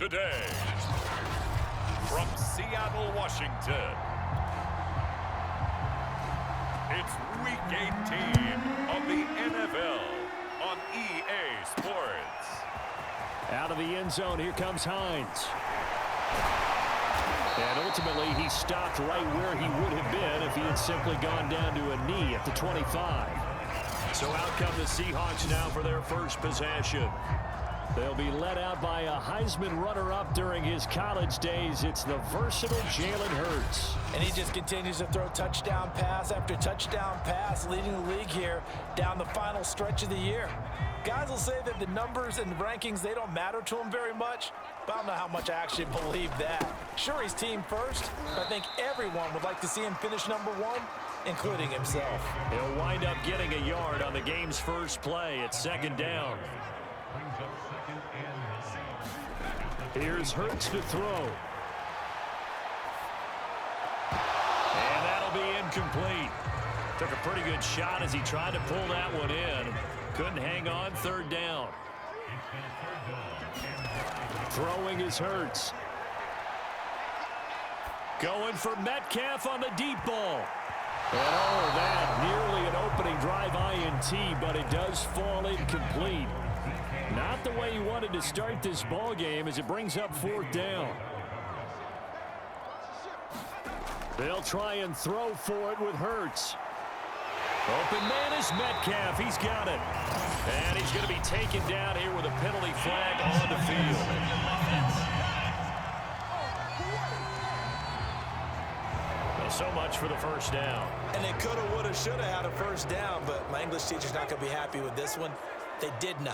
today, from Seattle, Washington, it's Week 18 of the NFL on EA Sports. Out of the end zone, here comes Hines. And ultimately, he stopped right where he would have been if he had simply gone down to a knee at the 25. So out come the Seahawks now for their first possession. They'll be led out by a Heisman runner-up during his college days. It's the versatile Jalen Hurts. And he just continues to throw touchdown pass after touchdown pass, leading the league here down the final stretch of the year. Guys will say that the numbers and the rankings, they don't matter to him very much, but I don't know how much I actually believe that. Sure, he's team first, but I think everyone would like to see him finish number one, including himself. He'll wind up getting a yard on the game's first play. It's second down. Here's Hurts to throw. And that'll be incomplete. Took a pretty good shot as he tried to pull that one in. Couldn't hang on, third down. Throwing is Hurts. Going for Metcalf on the deep ball. And oh, that nearly an opening drive INT, but it does fall incomplete. Not the way he wanted to start this ball game as it brings up fourth down. They'll try and throw for it with Hurts. Open man is Metcalf. He's got it. And he's going to be taken down here with a penalty flag on the field. Well, so much for the first down. And they coulda, woulda, shoulda had a first down, but my English teacher's not going to be happy with this one. They didn't.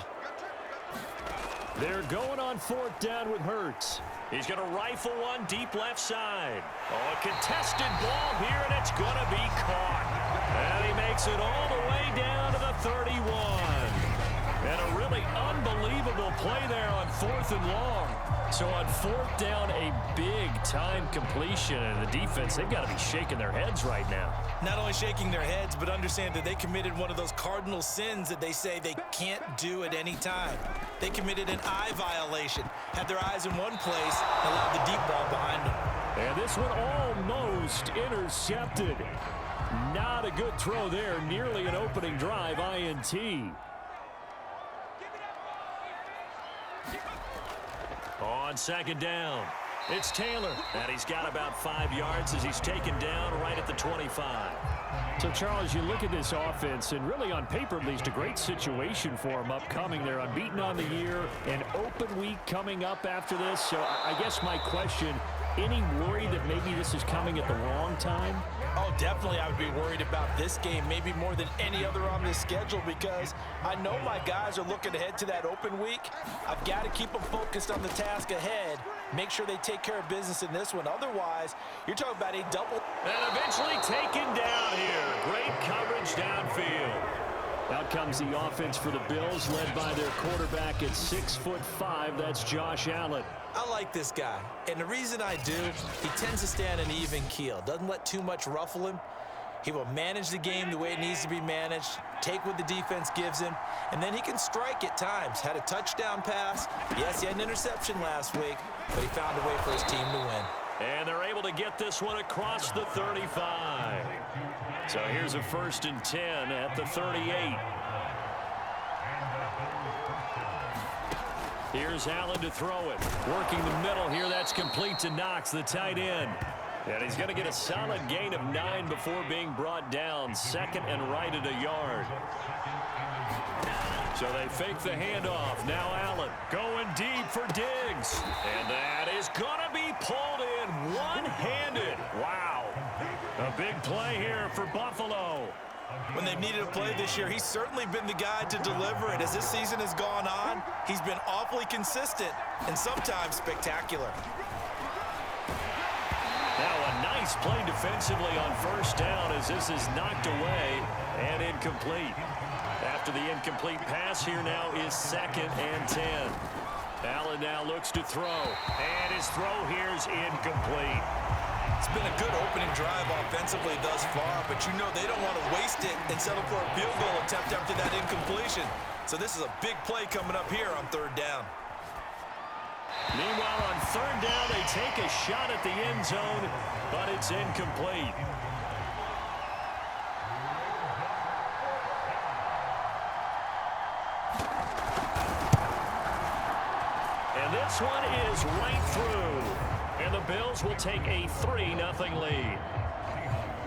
They're going on fourth down with Hurts. He's going to rifle one deep left side. Oh, a contested ball here, and it's going to be caught. And he makes it all the way down to the 31. And a really unbelievable play there on fourth and long. So on fourth down, a big-time completion. And the defense, they've got to be shaking their heads right now. Not only shaking their heads, but understand that they committed one of those cardinal sins that they say they can't do at any time. They committed an eye violation, had their eyes in one place, and allowed the deep ball behind them. And this one almost intercepted. Not a good throw there. Nearly an opening drive, INT. On second down, it's Taylor. And he's got about 5 yards as he's taken down right at the 25. So, Charles, you look at this offense, and really on paper, at least, a great situation for them upcoming. They're unbeaten on the year, an open week coming up after this. So, I guess my question, any worry that maybe this is coming at the wrong time? Oh, definitely I would be worried about this game, maybe more than any other on this schedule, because I know my guys are looking ahead to that open week. I've got to keep them focused on the task ahead, make sure they take care of business in this one. Otherwise, you're talking about a double. And eventually taken down here. Great coverage downfield. Out comes the offense for the Bills, led by their quarterback at 6'5". That's Josh Allen. I like this guy, and the reason I do, he tends to stay on an even keel. Doesn't let too much ruffle him. He will manage the game the way it needs to be managed, take what the defense gives him, and then he can strike at times. Had a touchdown pass. Yes, he had an interception last week, but he found a way for his team to win. And they're able to get this one across the 35. So here's a 1st and 10 at the 38. Here's Allen to throw it. Working the middle here. That's complete to Knox, the tight end. And he's going to get a solid gain of 9 before being brought down. Second and right at a yard. So they fake the handoff. Now Allen going deep for Diggs. And that is going to be pulled in one-handed. Wow. A big play here for Buffalo. When they've needed a play this year, he's certainly been the guy to deliver it. As this season has gone on, he's been awfully consistent and sometimes spectacular. Now a nice play defensively on first down as this is knocked away and incomplete. After the incomplete pass, here now is 2nd and 10. Allen now looks to throw, and his throw here is incomplete. It's been a good opening drive offensively thus far, but you know they don't want to waste it and settle for a field goal attempt after that incompletion. So this is a big play coming up here on 3rd down. Meanwhile, on third down, they take a shot at the end zone, but it's incomplete. And this one is right through. And the Bills will take a 3-0 lead.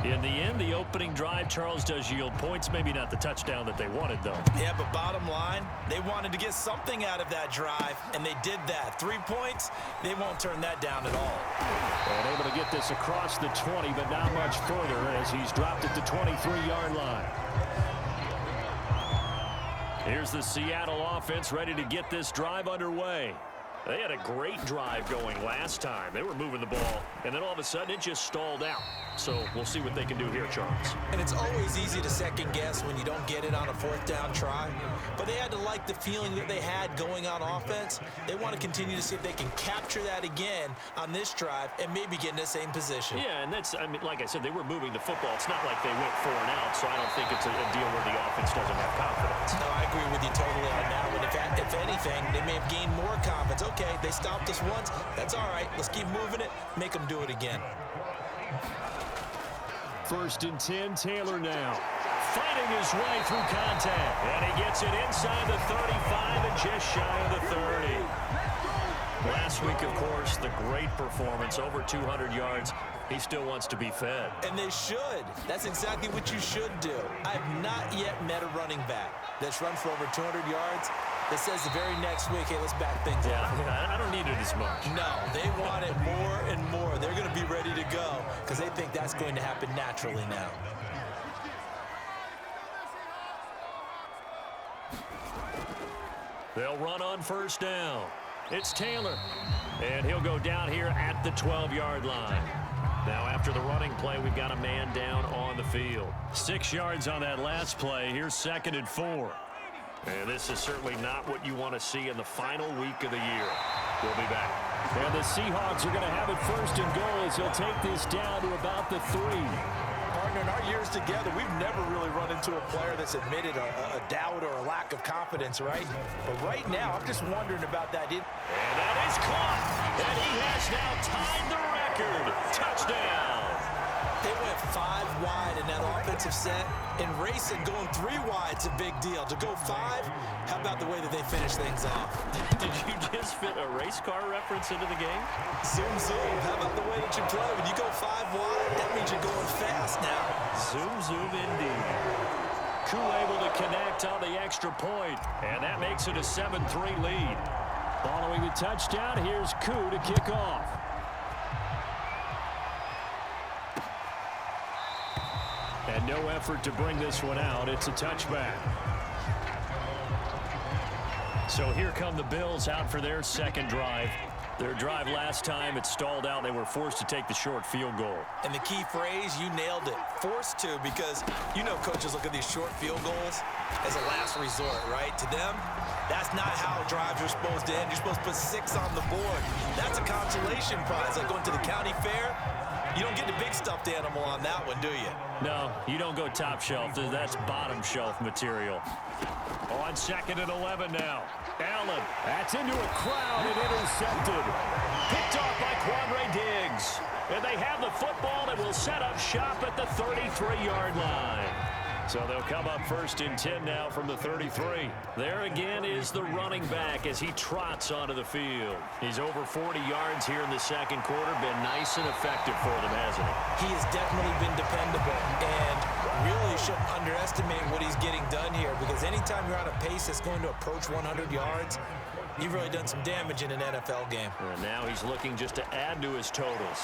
In the end, the opening drive, Charles, does yield points. Maybe not the touchdown that they wanted, though. Yeah, but bottom line, they wanted to get something out of that drive, and they did that. 3 points, they won't turn that down at all. And able to get this across the 20, but not much further as he's dropped at the 23-yard line. Here's the Seattle offense ready to get this drive underway. They had a great drive going last time. They were moving the ball, and then all of a sudden it just stalled out. So we'll see what they can do here, Charles. And it's always easy to second guess when you don't get it on a fourth down try. But they had to like the feeling that they had going on offense. They want to continue to see if they can capture that again on this drive and maybe get in the same position. Yeah, and that's, I mean, like I said, they were moving the football. It's not like they went 4 and out, so I don't think it's a deal where the offense doesn't have confidence. No, I agree with you totally on that one. If anything, they may have gained more confidence. Okay, they stopped us once. That's all right. Let's keep moving it. Make them do it again. 1st and 10, Taylor now. Fighting his way through contact. And he gets it inside the 35 and just shy of the 30. Last week, of course, the great performance, over 200 yards. He still wants to be fed. And they should. That's exactly what you should do. I have not yet met a running back that's run for over 200 yards that says the very next week, hey, let's back things up. I don't need it as much. No, they want it more and more. They're going to be ready to go because they think that's going to happen naturally now. They'll run on 1st down. It's Taylor, and he'll go down here at the 12-yard line. Now, after the running play, we've got a man down on the field. 6 yards on that last play. Here's 2nd and 4. And this is certainly not what you want to see in the final week of the year. We'll be back. And the Seahawks are going to have it 1st and goal as he'll take this down to about the 3. Partner, in our years together, we've never really run into a player that's admitted a doubt or a lack of confidence, right? But right now, I'm just wondering about that. And that is caught. And he has now tied the record. Touchdown. They went 5 wide in that offensive set, and racing going 3 wide's a big deal. To go 5, how about the way that they finish things off? Did you just fit a race car reference into the game? Zoom, zoom. How about the way that you play? When you go 5 wide, that means you're going fast now. Zoom, zoom indeed. Koo able to connect on the extra point, and that makes it a 7-3 lead. Following the touchdown, here's Koo to kick off. And no effort to bring this one out. It's a touchback. So here come the Bills out for their 2nd drive. Their drive last time, it stalled out. They were forced to take the short field goal. And the key phrase, you nailed it. Forced to, because you know coaches look at these short field goals as a last resort, right? To them, that's not how drives are supposed to end. You're supposed to put 6 on the board. That's a consolation prize, like going to the county fair. You don't get the big stuffed animal on that one, do you? No, you don't go top shelf. That's bottom shelf material. On 2nd and 11 now. Allen, that's into a crowd and intercepted. Picked off by Quandre Diggs. And they have the football that will set up shop at the 33-yard line. So they'll come up 1st and 10 now from the 33. There again is the running back as he trots onto the field. He's over 40 yards here in the 2nd quarter. Been nice and effective for them, hasn't he? He has definitely been dependable and really shouldn't underestimate what he's getting done here, because anytime you're on a pace that's going to approach 100 yards, you've really done some damage in an NFL game. And now he's looking just to add to his totals.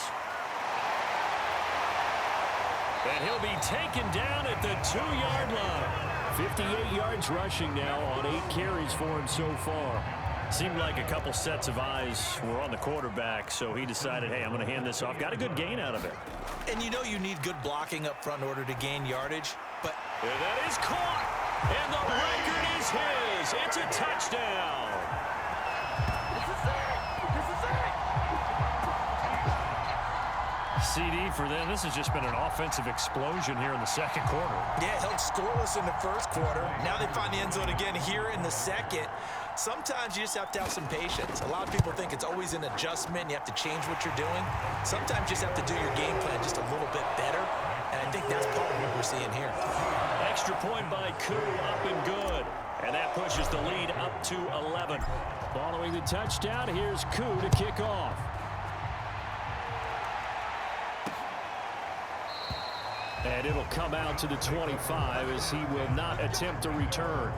And he'll be taken down at the 2-yard line. 58 yards rushing now on 8 carries for him so far. Seemed like a couple sets of eyes were on the quarterback, so he decided, hey, I'm going to hand this off. Got a good gain out of it. And you know you need good blocking up front in order to gain yardage, but... And that is caught, and the record is his. It's a touchdown. CD for them. This has just been an offensive explosion here in the second quarter. Yeah, held scoreless in the first quarter. Now they find the end zone again here in the second. Sometimes you just have to have some patience. A lot of people think it's always an adjustment. You have to change what you're doing. Sometimes you just have to do your game plan just a little bit better. And I think that's part of what we're seeing here. Extra point by Koo, up and good. And that pushes the lead up to 11. Following the touchdown, here's Koo to kick off. And it'll come out to the 25 as he will not attempt to return.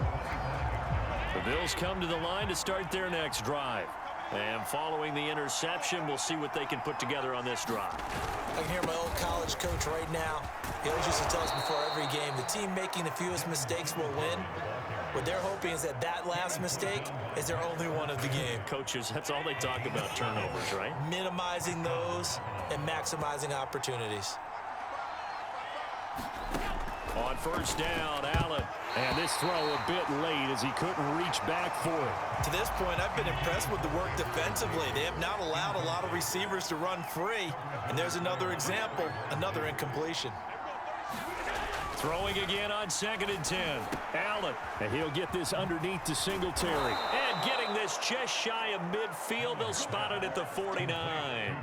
The Bills come to the line to start their next drive. And following the interception, we'll see what they can put together on this drive. I can hear my old college coach right now. He always used to tell us before every game, the team making the fewest mistakes will win. What they're hoping is that that last mistake is their only one of the game. Coaches, that's all they talk about, turnovers, right? Minimizing those and maximizing opportunities. On first down, Allen. And this throw a bit late as he couldn't reach back for it. To this point, I've been impressed with the work defensively. They have not allowed a lot of receivers to run free. And there's another example, another incompletion. Throwing again on 2nd and 10. Allen. And he'll get this underneath to Singletary. And getting this just shy of midfield. They'll spot it at the 49.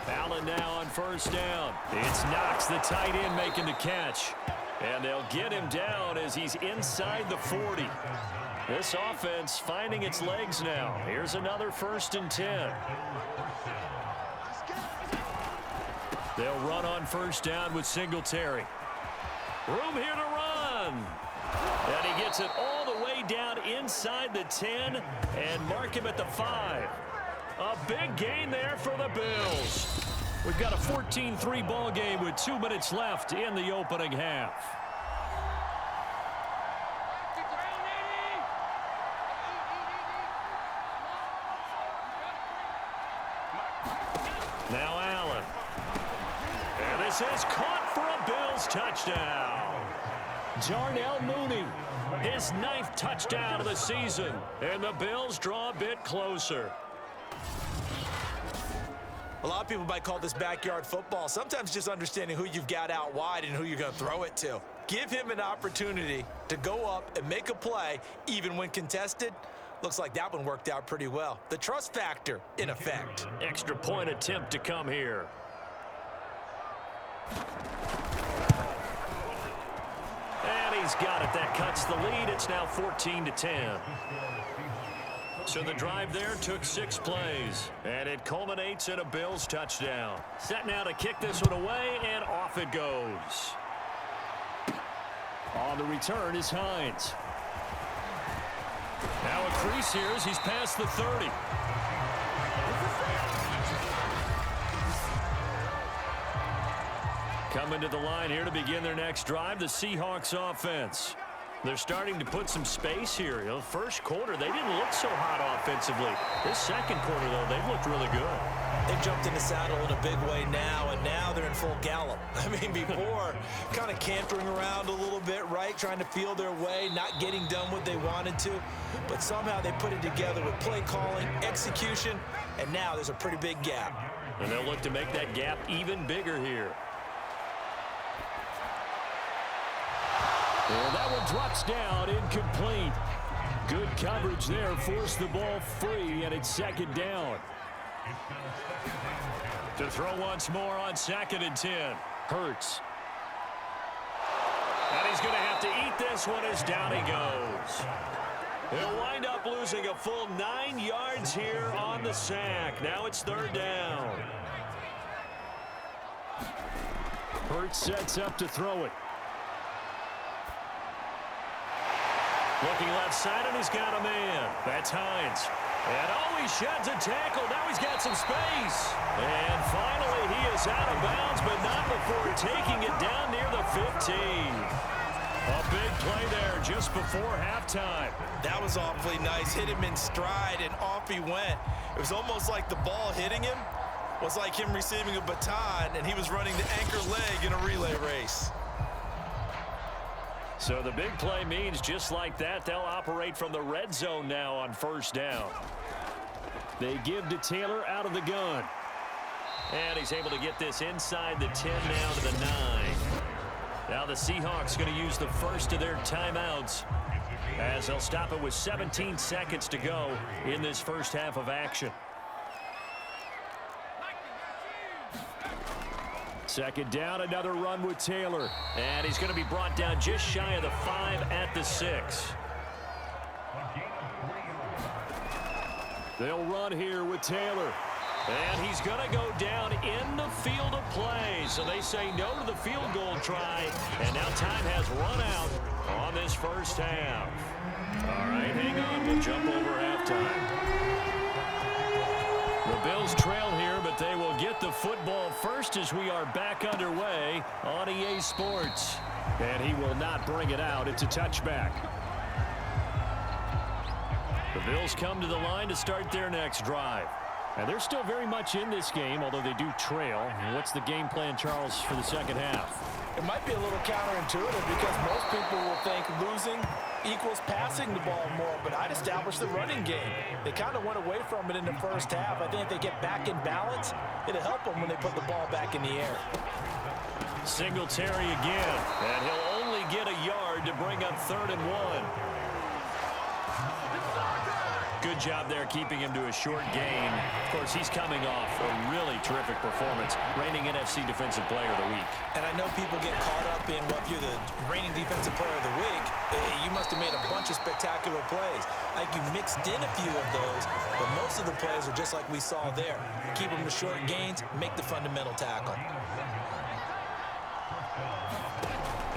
Allen now on first down. It's Knox, the tight end, making the catch. And they'll get him down as he's inside the 40. This offense finding its legs now. Here's another 1st and 10. They'll run on first down with Singletary. Room here to run. And he gets it all the way down inside the 10 and mark him at the 5. A big gain there for the Bills. We've got a 14-3 ball game with 2 minutes left in the opening half. Now Allen. And this is caught for a Bills touchdown. Darnell Mooney, his 9th touchdown of the season. And the Bills draw a bit closer. A lot of people might call this backyard football. Sometimes just understanding who you've got out wide and who you're going to throw it to. Give him an opportunity to go up and make a play, even when contested. Looks like that one worked out pretty well. The trust factor in effect. Extra point attempt to come here. And he's got it. That cuts the lead. It's now 14-10. So the drive there took 6 plays, and it culminates in a Bills touchdown. Set now to kick this one away, and off it goes. On the return is Hines. Now a crease here as he's past the 30. Coming to the line here to begin their next drive, the Seahawks offense. They're starting to put some space here. You know, first quarter, they didn't look so hot offensively. This second quarter, though, they've looked really good. They've jumped in the saddle in a big way now, and now they're in full gallop. I mean, before, kind of cantering around a little bit, right, trying to feel their way, not getting done what they wanted to. But somehow they put it together with play calling, execution, and now there's a pretty big gap. And they'll look to make that gap even bigger here. And that one drops down, incomplete. Good coverage there, forced the ball free, and it's 2nd down. To throw once more on 2nd and 10. Hurts. And he's going to have to eat this one as down he goes. He'll wind up losing a full 9 yards here on the sack. Now it's 3rd down. Hurts sets up to throw it. Looking left side, and he's got a man. That's Hines. And oh, he sheds a tackle. Now he's got some space. And finally, he is out of bounds, but not before taking it down near the 15. A big play there just before halftime. That was awfully nice. Hit him in stride, and off he went. It was almost like the ball hitting him was like him receiving a baton, and he was running the anchor leg in a relay race. So the big play means just like that, they'll operate from the red zone now on first down. They give to Taylor out of the gun. And he's able to get this inside the 10 down to the 9. Now the Seahawks going to use the first of their timeouts as they'll stop it with 17 seconds to go in this first half of action. Second down, another run with Taylor. And he's going to be brought down just shy of the 5 at the 6. They'll run here with Taylor. And he's going to go down in the field of play. So they say no to the field goal try. And now time has run out on this first half. All right, hang on. We'll jump over halftime. The Bills trail here, but they will get the football first as we are back underway on EA Sports. And he will not bring it out. It's a touchback. The Bills come to the line to start their next drive. And they're still very much in this game, although they do trail. What's the game plan, Charles, for the second half? It might be a little counterintuitive because most people will think losing equals passing the ball more, but I'd establish the running game. They kind of went away from it in the first half. I think if they get back in balance, it'll help them when they put the ball back in the air. Singletary again, and he'll only get a yard to bring up 3rd and 1. Good job there keeping him to a short gain. Of course, he's coming off a really terrific performance, reigning NFC Defensive Player of the Week. And I know people get caught up in what you're the reigning Defensive Player of the Week. You must have made a bunch of spectacular plays. Like you mixed in a few of those, but most of the plays are just like we saw there. Keep them to short gains, make the fundamental tackle.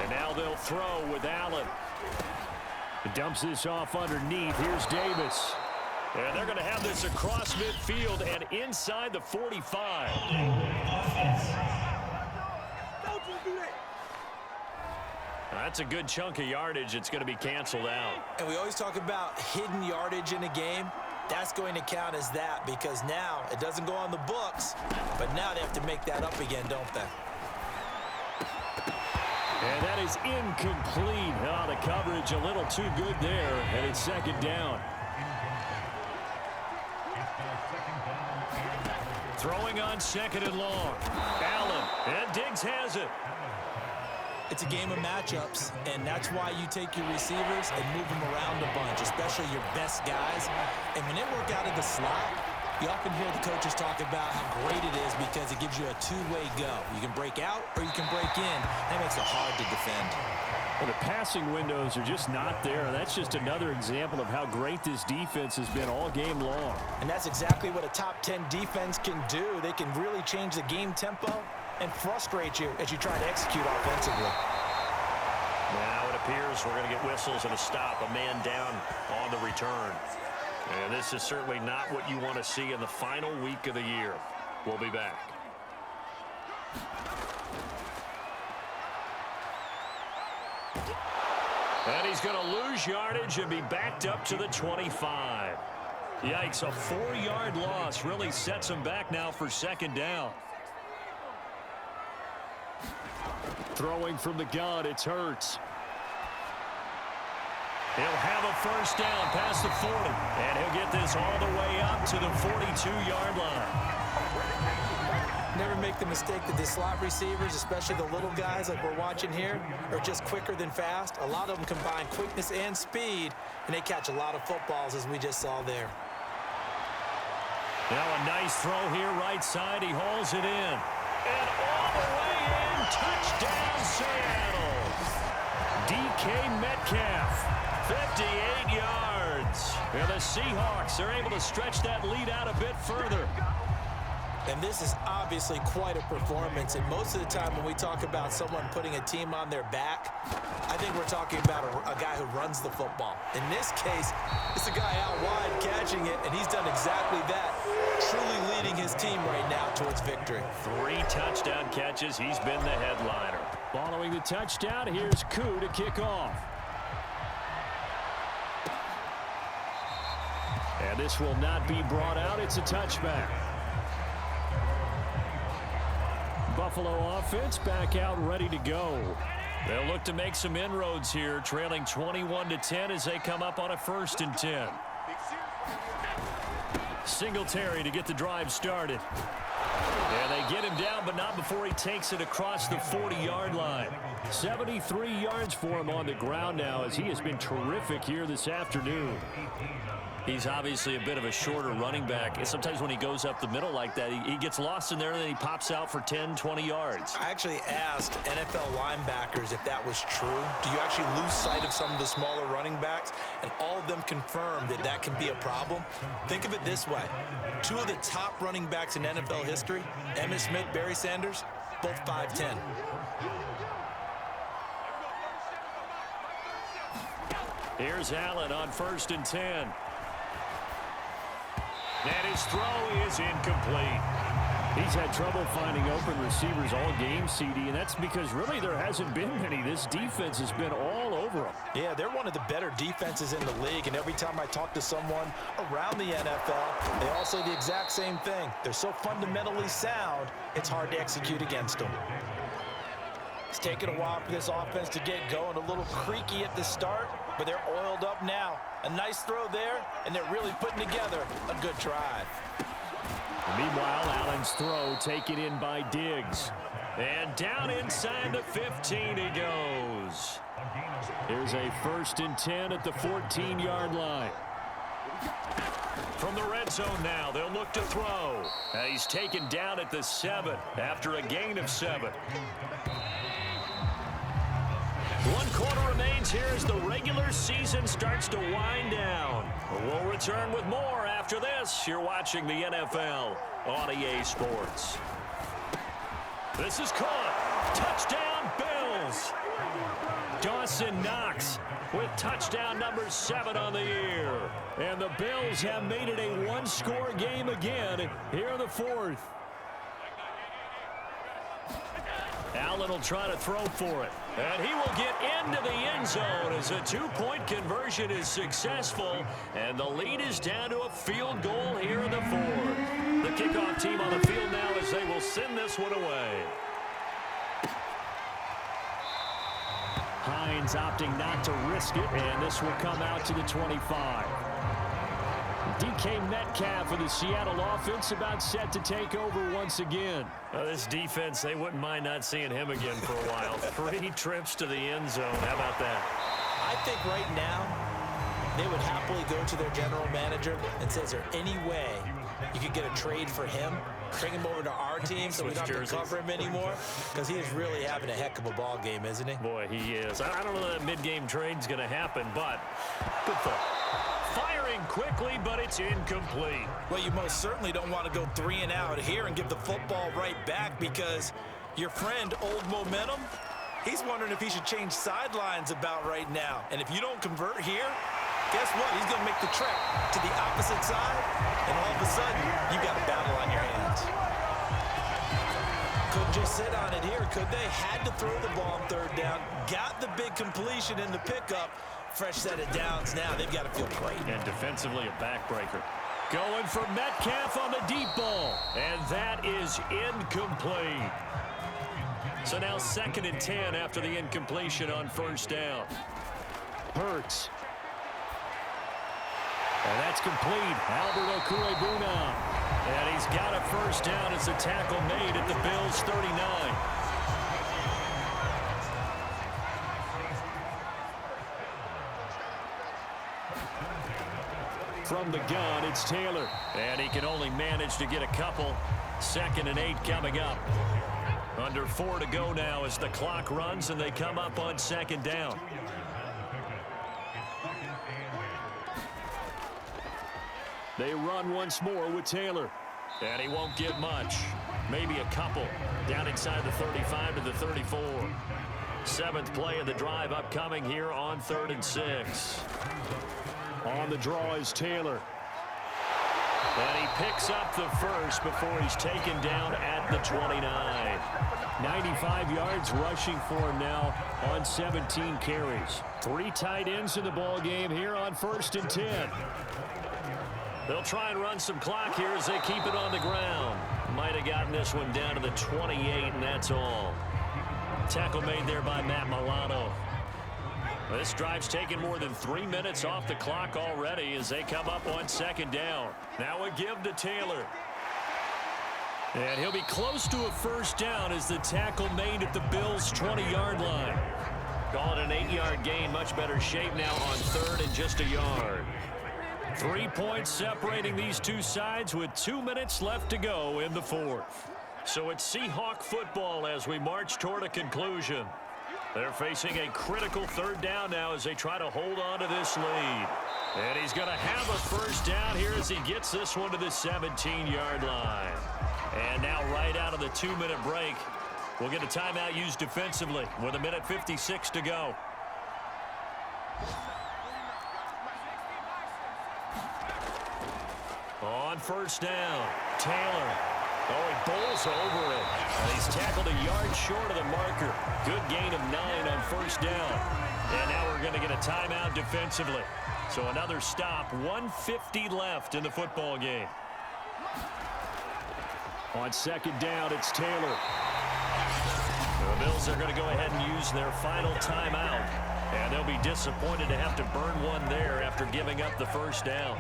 And now they'll throw with Allen. He dumps this off underneath. Here's Davis. And they're going to have this across midfield and inside the 45. That's a good chunk of yardage. It's going to be canceled out. And we always talk about hidden yardage in a game. That's going to count as that because now it doesn't go on the books, but now they have to make that up again, don't they? And that is incomplete. Oh, the coverage a little too good there, and it's second down. Throwing on 2nd and long. Allen, and Diggs has it. It's a game of matchups, and that's why you take your receivers and move them around a bunch, especially your best guys. And when they work out of the slot, you often hear the coaches talk about how great it is because it gives you a two-way go. You can break out or you can break in. That makes it hard to defend. Well, the passing windows are just not there. That's just another example of how great this defense has been all game long. And that's exactly what a top 10 defense can do. They can really change the game tempo and frustrate you as you try to execute offensively. Now it appears we're going to get whistles and a stop, a man down on the return. And this is certainly not what you want to see in the final week of the year. We'll be back. And he's going to lose yardage and be backed up to the 25. Yikes, a 4-yard loss really sets him back now for second down. Throwing from the gun, it's Hurts. He'll have a first down past the 40, and he'll get this all the way up to the 42-yard line. Never make the mistake that the slot receivers, especially the little guys like we're watching here, are just quicker than fast. A lot of them combine quickness and speed, and they catch a lot of footballs, as we just saw there. Now a nice throw here right side. He hauls it in. And all the way in. Touchdown, Seattle. DK Metcalf, 58 yards. And the Seahawks are able to stretch that lead out a bit further. And this is obviously quite a performance. And most of the time when we talk about someone putting a team on their back, I think we're talking about a guy who runs the football. In this case, it's a guy out wide catching it, and he's done exactly that, truly leading his team right now towards victory. 3 touchdown catches. He's been the headliner. Following the touchdown, here's Koo to kick off. And this will not be brought out. It's a touchback. Buffalo offense back out ready to go. They'll look to make some inroads here, trailing 21-10 as they come up on a 1st and 10. Singletary to get the drive started. And they get him down, but not before he takes it across the 40-yard line. 73 yards for him on the ground now, as he has been terrific here this afternoon. He's obviously a bit of a shorter running back. And sometimes when he goes up the middle like that, he gets lost in there, and then he pops out for 10, 20 yards. I actually asked NFL linebackers if that was true. Do you actually lose sight of some of the smaller running backs? And all of them confirmed that that can be a problem. Think of it this way. Two of the top running backs in NFL history, Emmitt Smith, Barry Sanders, both 5'10". Here's Allen on 1st and 10. And his throw is incomplete. He's had trouble finding open receivers all game, CD, and that's because really there hasn't been many. This defense has been all over them. Yeah, they're one of the better defenses in the league, and every time I talk to someone around the NFL, they all say the exact same thing. They're so fundamentally sound, it's hard to execute against them. It's taken a while for this offense to get going, a little creaky at the start, but they're oiled up now. A nice throw there, and they're really putting together a good drive. Meanwhile, Allen's throw taken in by Diggs. And down inside the 15 he goes. Here's a 1st and 10 at the 14-yard line. From the red zone now, they'll look to throw. He's taken down at the 7 after a gain of 7. 1 quarter remains here as the regular season starts to wind down. We'll return with more after this. You're watching the NFL on EA Sports. This is caught. Touchdown, Bills. Dawson Knox with touchdown number 7 on the year. And the Bills have made it a one-score game again here in the 4th. Allen will try to throw for it. And he will get into the end zone as a 2-point conversion is successful. And the lead is down to a field goal here in the 4th. The kickoff team on the field now as they will send this one away. Hines opting not to risk it, and this will come out to the 25. DK Metcalf for the Seattle offense about set to take over once again. This defense, they wouldn't mind not seeing him again for a while. 3 trips to the end zone. How about that? I think right now they would happily go to their general manager and say, is there any way you could get a trade for him? Bring him over to our team so we don't have to cover him anymore? Because he is really having a heck of a ball game, isn't he? Boy, he is. I don't know that mid-game trade's going to happen, but good thought. Firing quickly, but it's incomplete. Well, you most certainly don't want to go 3 and out here and give the football right back because your friend, Old Momentum, he's wondering if he should change sidelines about right now. And if you don't convert here, guess what? He's going to make the trek to the opposite side, and all of a sudden, you got a battle on your hands. Couldn't just sit on it here, could they? Had to throw the ball on 3rd down, got the big completion in the pickup. Fresh set of downs now. They've got to feel great. And defensively, a backbreaker. Going for Metcalf on the deep ball. And that is incomplete. So now 2nd and 10 after the incompletion on 1st down. Hurts. And that's complete. Albert Okwuegbunam. And he's got a 1st down as the tackle made at the Bills' 39. From the gun, it's Taylor. And he can only manage to get a couple. 2nd and 8 coming up. Under 4 to go now as the clock runs and they come up on 2nd down. They run once more with Taylor. And he won't get much. Maybe a couple. Down inside the 35 to the 34. 7th play of the drive upcoming here on 3rd and 6. On the draw is Taylor. And he picks up the 1st before he's taken down at the 29. 95 yards rushing for him now on 17 carries. 3 tight ends in the ball game here on 1st and 10. They'll try and run some clock here as they keep it on the ground. Might have gotten this one down to the 28, and that's all. Tackle made there by Matt Milano. This drive's taken more than 3 minutes off the clock already as they come up on second down. Now a give to Taylor. And he'll be close to a first down as the tackle made at the Bills' 20-yard line. Call it an 8-yard gain. Much better shape now on third and just a yard. 3 points separating these two sides with 2 minutes left to go in the fourth. So it's Seahawk football as we march toward a conclusion. They're facing a critical third down now as they try to hold on to this lead. And he's going to have a first down here as he gets this one to the 17-yard line. And now right out of the 2-minute break, we'll get a timeout used defensively with 1:56 to go. On first down, Taylor. Oh, he bowls over it. And he's tackled a yard short of the marker. Good gain of 9 on first down. And now we're going to get a timeout defensively. So another stop, 1:50 left in the football game. On second down, it's Taylor. The Bills are going to go ahead and use their final timeout. And they'll be disappointed to have to burn one there after giving up the first down.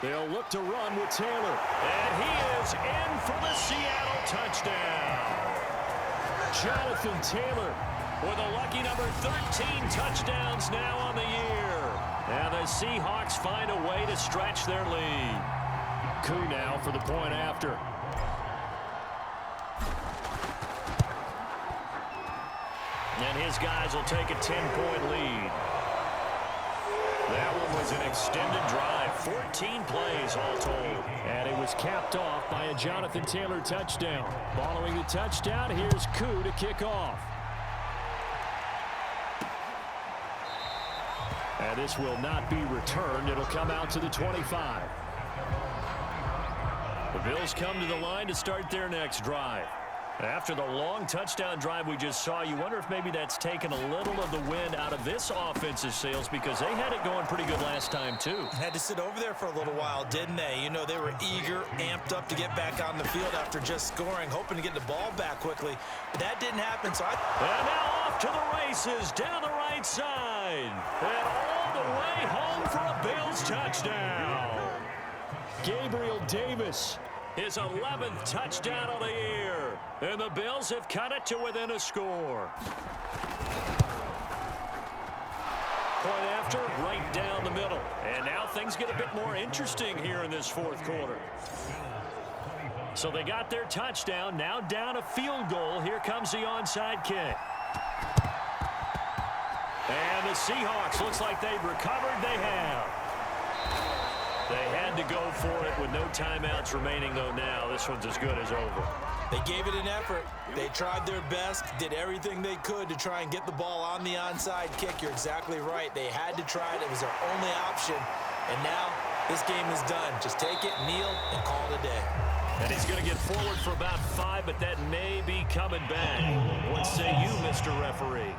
They'll look to run with Taylor. And he is in for the Seattle touchdown. Jonathan Taylor with a lucky number 13 touchdowns now on the year. And the Seahawks find a way to stretch their lead. Koo now for the point after. And his guys will take a 10-point lead. That one was an extended drive, 14 plays all told. And it was capped off by a Jonathan Taylor touchdown. Following the touchdown, here's Koo to kick off. And this will not be returned. It'll come out to the 25. The Bills come to the line to start their next drive. After the long touchdown drive we just saw, you wonder if maybe that's taken a little of the wind out of this offensive sails because they had it going pretty good last time, too. Had to sit over there for a little while, didn't they? You know, they were eager, amped up to get back on the field after just scoring, hoping to get the ball back quickly. But that didn't happen, so And now off to the races, down the right side. And all the way home for a Bills touchdown. Gabriel Davis, his 11th touchdown of the year. And the Bills have cut it to within a score. Point after, right down the middle. And now things get a bit more interesting here in this fourth quarter. So they got their touchdown, now down a field goal. Here comes the onside kick. And the Seahawks, looks like they've recovered. They have. They had to go for it with no timeouts remaining, though, now. This one's as good as over. They gave it an effort. They tried their best, did everything they could to try and get the ball on the onside kick. You're exactly right. They had to try it. It was their only option. And now this game is done. Just take it, kneel, and call it a day. And he's going to get forward for about 5, but that may be coming back. What say you, Mr. Referee?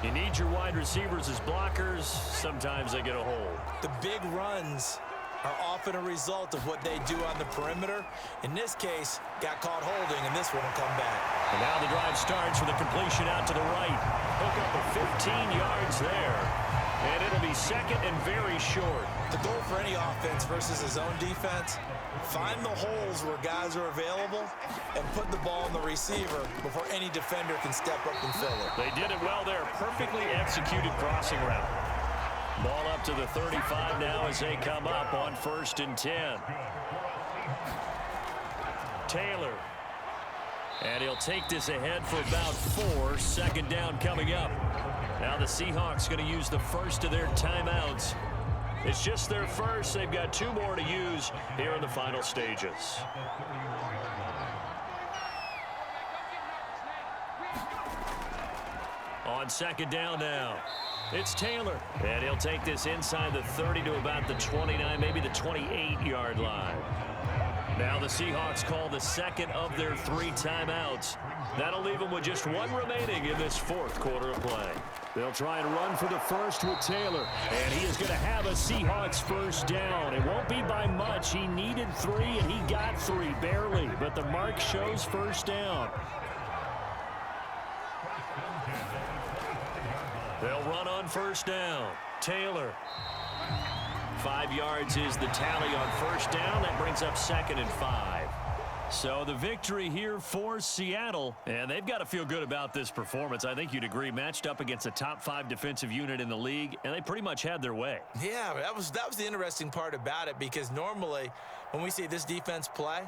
You need your wide receivers as blockers. Sometimes they get a hold. The big runs are often a result of what they do on the perimeter. In this case, got caught holding, and this one will come back. And now the drive starts with a completion out to the right. Hook up for 15 yards there. And it'll be second and very short. The goal for any offense versus his own defense, find the holes where guys are available and put the ball on the receiver before any defender can step up and fill it. They did it well there. Perfectly executed crossing route. Ball up to the 35 now as they come up on 1st and 10. Taylor. And he'll take this ahead for about 4. Second down coming up. Now the Seahawks going to use the first of their timeouts. It's just their first. They've got 2 more to use here in the final stages. On second down now, it's Taylor. And he'll take this inside the 30 to about the 29, maybe the 28-yard line. Now the Seahawks call the second of their 3 timeouts. That'll leave them with just 1 remaining in this 4th quarter of play. They'll try and run for the first with Taylor, and he is going to have a Seahawks first down. It won't be by much. He needed 3, and he got 3, barely, but the mark shows first down. They'll run on first down. Taylor. 5 yards is the tally on first down. That brings up 2nd and 5. So the victory here for Seattle, and they've got to feel good about this performance. I think you'd agree, matched up against a top 5 defensive unit in the league, and they pretty much had their way. Yeah, that was the interesting part about it, because normally when we see this defense play,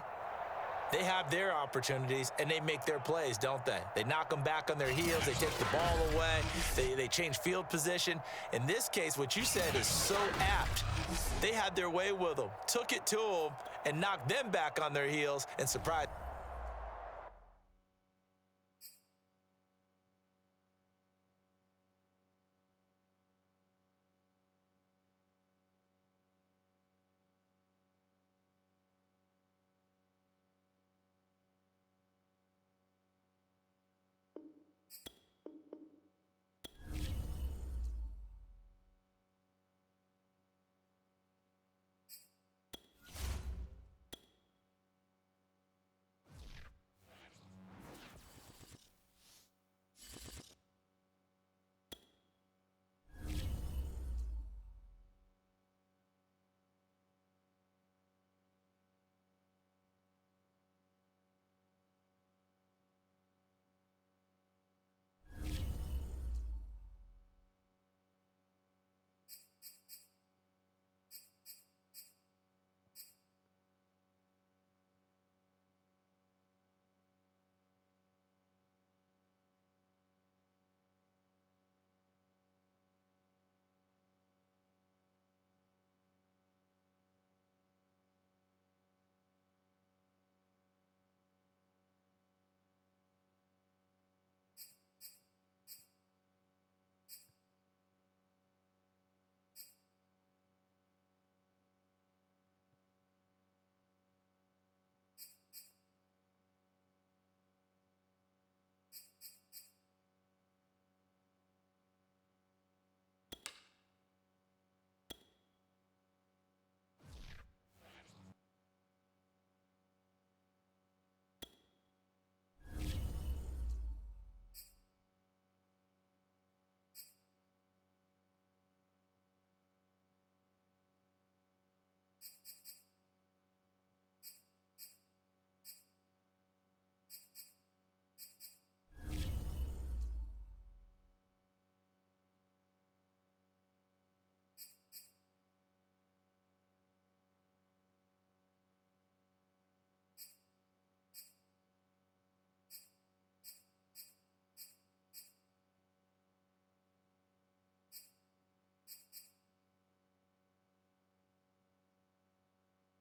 they have their opportunities, and they make their plays, don't they? They knock them back on their heels. They take the ball away. They change field position. In this case, what you said is so apt. They had their way with them, took it to them, and knocked them back on their heels, and surprised.